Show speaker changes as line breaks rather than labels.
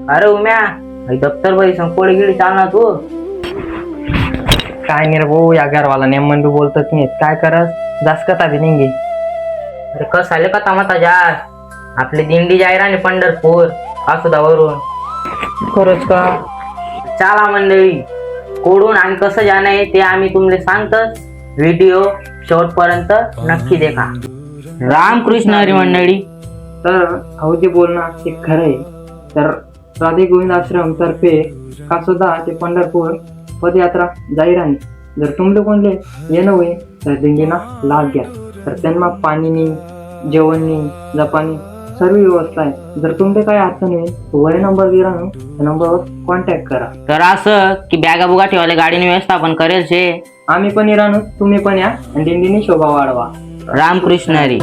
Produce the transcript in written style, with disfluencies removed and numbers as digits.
अरे उम्या दफ्तर बाई संकोळी गिडी चालना तू.
काय नाही रे भाऊ, या घरवाला नेमन बी बोलतच नाही. काय करत जास्त कथा बी नाही.
अरे कस आले का तमाता जास आपली दिंडी जाय राणी पंढरपूर आसुदावरून.
खरंच का?
चला मंडळी, कोडून आणि कसं जाणं आहे ते आम्ही तुम्हाला सांगतच. व्हिडिओ शेवटपर्यंत नक्की देखा. रामकृष्ण हरी मंडळी.
तर अहो जे बोलणं ते खरं आहे. तर राधे गोविंद आश्रम तर्फे कासोदा ते पंढरपूर पदयात्रा जाहीर आहे. जर तुमले कोणले येणं होईल तर दिंडीना लाभ घ्या. तर त्यांना पाणीनी जेवणनी जपानी सर्व व्यवस्था आहे. जर तुमचे काय अडचण होईल वरी नंबर दिला ना त्या नंबरवर कॉन्टॅक्ट करा.
तर असं की बॅगा बुगा ठेवायला गाडीने व्यवस्थापन करेल शे.
आम्ही पण राहणं, तुम्ही पण या आणि दिंडीने शोभा वाढवा.
रामकृष्ण हरी.